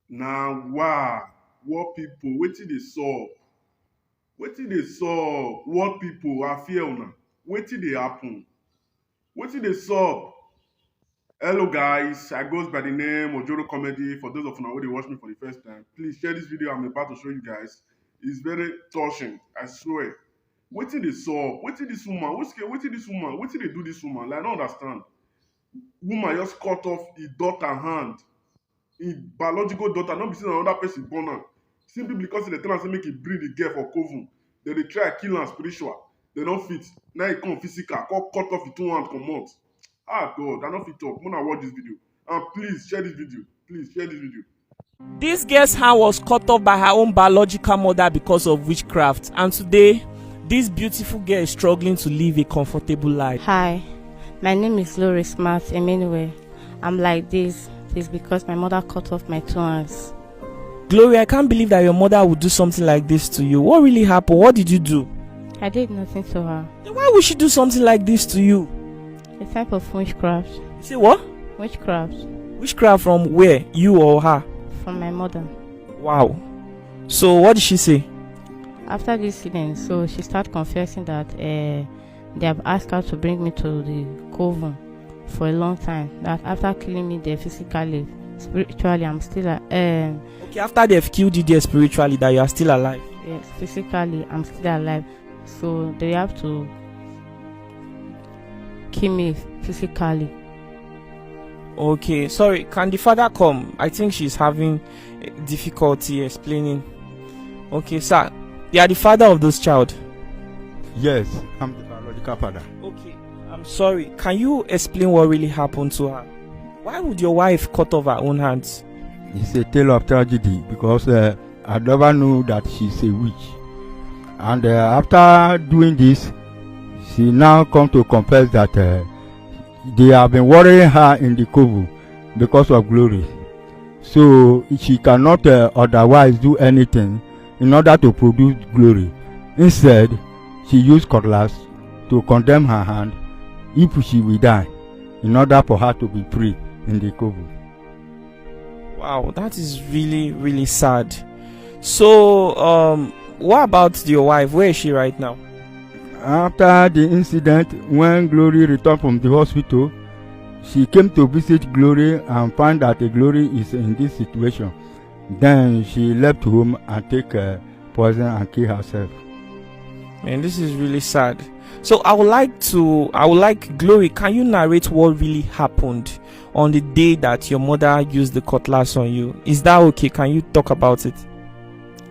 Now, wow, what people, wetin dey sup? Wetin dey sup? What people are fear una? Wetin dey happen? Wetin dey sup? Hello guys, I goes by the name Ojoro Comedy. For those of una wey dey watch me for the first time, please share this video I'm about to show you guys. It's very touching, I swear. Wetin dey sup? Wetin dis woman? Wetin dis woman? Wetin dey do dis woman? Like, I don't understand. Woman just cut off e daughter hand, e biological daughter, no be say na another person born am. Simply because say dem tell am say make e bring the girl for coven, dem dey try kill am spiritual. Dem no fit. Now e come physical, come cut off e two hand comot. Ah God, I no fit talk. Una watch this video. And please share this video. Please share this video. This girl's hand was cut off by her own biological mother because of witchcraft, and today, this beautiful girl is struggling to live a comfortable life. Hi, my name is Lori Smart Emmanuel. I'm like this because my mother cut off my two hands. Gloria, I can't believe that your mother would do something like this to you. What really happened? What did you do? I did nothing to her. Then why would she do something like this to you? A type of witchcraft. You say what? Witchcraft. Witchcraft from where? You or her? From my mother. Wow. So what did she say? After this incident, so she started confessing that they have asked her to bring me to the coven for a long time. That after killing me there physically, spiritually, I'm still Okay, after they've killed you there spiritually, that you are still alive. yes, physically, I'm still alive. So they have to kill me physically. Okay, sorry, can the father come? I think she's having difficulty explaining. Okay, sir, you are the father of this child. Yes, I'm the biological father. Okay, I'm sorry. Can you explain what really happened to her? Why would your wife cut off her own hands? It's a tale of tragedy because I never knew that she's a witch. And after doing this, she now come to confess that they have been worrying her in the coven because of glory. So she cannot otherwise do anything in order to produce glory. Instead, she used cutlass to condemn her hand if she will die, in order for her to be free in the coven. Wow, that is really, really sad. So, what about your wife? Where is she right now? After the incident, when Glory returned from the hospital, she came to visit Glory and found that the Glory is in this situation. Then she left home and take poison and kill herself. Man, this is really sad. So I would like Glory, can you narrate what really happened on the day that your mother used the cutlass on you? Is that okay? Can you talk about it?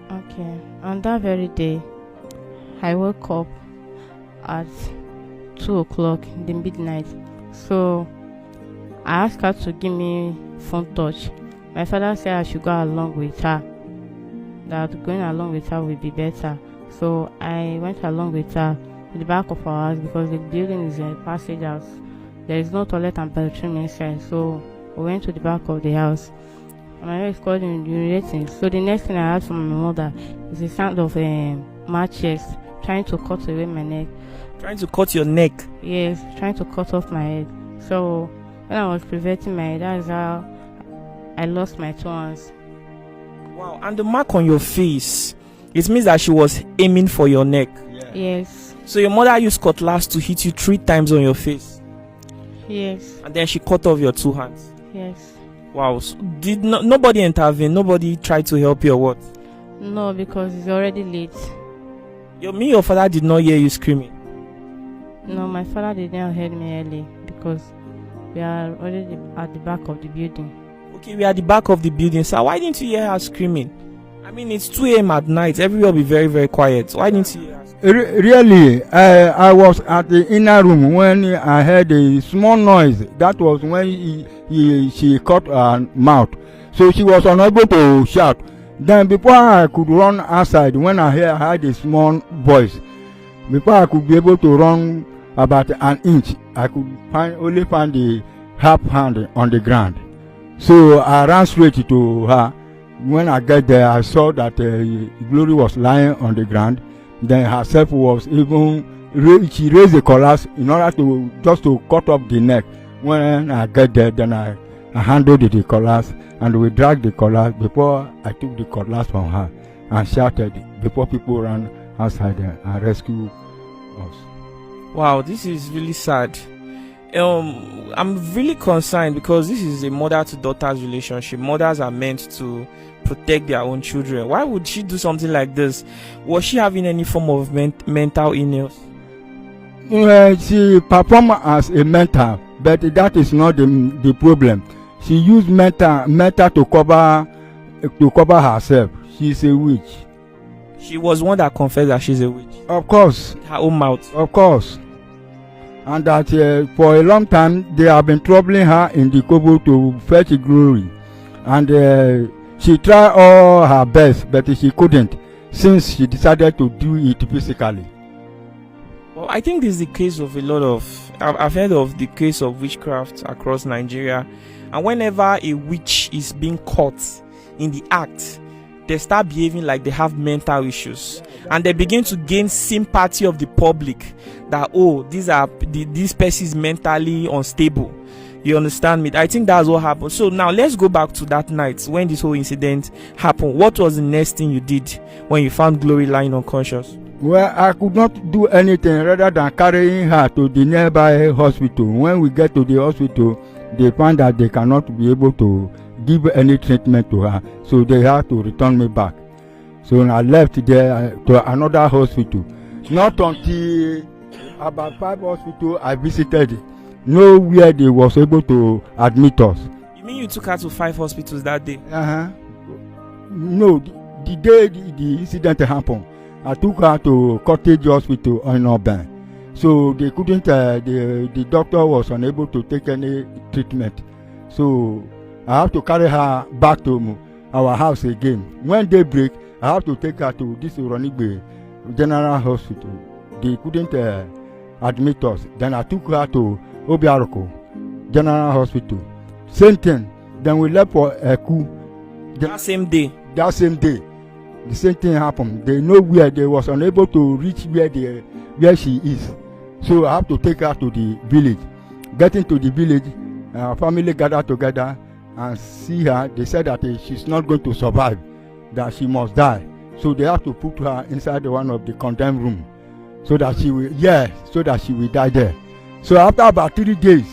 Okay. On that very day, I woke up at 2 o'clock in the midnight. So I asked her to give me phone touch. My father said I should go along with her, that going along with her will be better. So I went along with her to the back of our house because the building is a passage house. There is no toilet and bathroom inside. So we went to the back of the house. My mother is called urinating. So the next thing I heard from my mother is the sound of matches trying to cut away my neck. Trying to cut your neck? Yes, trying to cut off my head. So when I was preventing my head, that's how I lost my two hands. Wow, and the mark on your face, it means that she was aiming for your neck. Yes. So your mother used cutlass to hit you 3 times on your face. Yes. And then she cut off your 2 hands. Yes. Wow. So did nobody intervene? Nobody tried to help you or what? No, because it's already late. Your father did not hear you screaming? No, my father did not hear me early because we are already at the back of the building. Okay, we are at the back of the building. So why didn't you hear her screaming? I mean, it's 2 a.m. at night. Everywhere will be very, very quiet. Why didn't you hear her? Really, I was at the inner room when I heard a small noise. That was when she cut her mouth. So she was unable to shout. Then before I could run outside, when I heard a small voice, before I could be able to run about an inch, I could only find the half hand on the ground. So I ran straight to her. When I get there, I saw that Glory was lying on the ground. Then herself was even she raised the collars in order to just to cut off the neck. When I get there, then I I handled the cutlass, and we dragged the cutlass before I took the cutlass from her and shouted before people ran outside there and rescued us. Wow, this is really sad. I'm really concerned because this is a mother to daughter's relationship. Mothers are meant to protect their own children. Why would she do something like this? Was she having any form of mental illness? She performed as a mentor, but that is not the problem. She used mentor to cover herself. She's a witch. She was one that confessed that she's a witch. Of course. Her own mouth. Of course. And that for a long time they have been troubling her in the Kobo to fetch glory. And she tried all her best, but she couldn't, since she decided to do it physically. Well, I think this is the case of a lot of... I've heard of the case of witchcraft across Nigeria. And whenever a witch is being caught in the act, they start behaving like they have mental issues, and they begin to gain sympathy of the public that, oh, this person is mentally unstable. You understand me? I think that's what happened. So now let's go back to that night when this whole incident happened. What was the next thing you did when you found Glory lying unconscious? Well, I could not do anything rather than carrying her to the nearby hospital. When we get to the hospital, they found that they cannot be able to give any treatment to her, so they had to return me back. So I left there to another hospital. Not until about 5 hospitals I visited, nowhere they was able to admit us. You mean you took her to 5 hospitals that day? No, the day the incident happened, I took her to Cottage Hospital in Auburn. So they couldn't, the doctor was unable to take any treatment. So I have to carry her back to our house again. When they break, I have to take her to this Uronigbe General Hospital. They couldn't admit us. Then I took her to Obiaroko General Hospital. Same thing. Then we left for Eku. That same day? That same day. The same thing happened. They know where they was unable to reach where she is. So I have to take her to the village. Getting to the village, our family gathered together and see her. They said that she's not going to survive, that she must die. So they have to put her inside one of the condemned room, so that she will die there. So after about 3 days,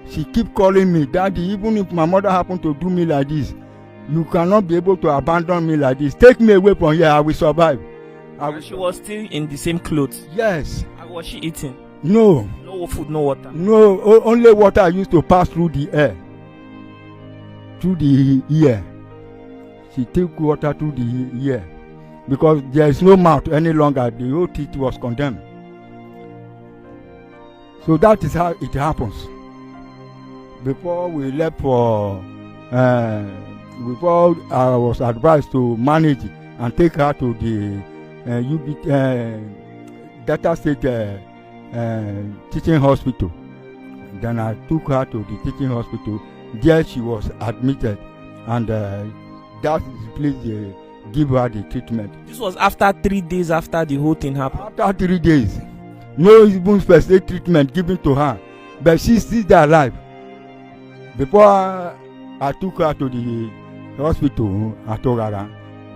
she keep calling me, Daddy, even if my mother happened to do me like this, you cannot be able to abandon me like this. Take me away from here, I will survive. She was still in the same clothes? Yes. Was she eating? No. No food, no water? No, only water used to pass through the air. Through the ear. She took water through the ear. Because there is no mouth any longer. The whole teeth was condemned. So that is how it happens. Before we left for... before I was advised to manage and take her to the Delta State teaching hospital. Then I took her to the teaching hospital. There she was admitted, and that is the place they give her the treatment. This was after 3 days after the whole thing happened? After 3 days. No even first aid treatment given to her, but she's still alive. Before I took her to the hospital at Ogara,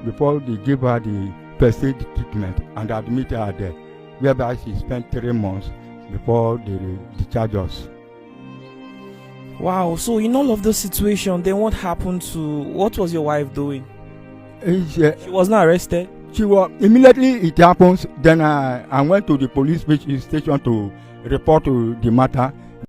before they gave her the first aid treatment and admitted her there, whereby she spent 3 months before they discharged us. Wow, so in all of those situations, then what happened what was your wife doing? She was not arrested? She was, immediately it happens, then I went to the police station to report to the matter.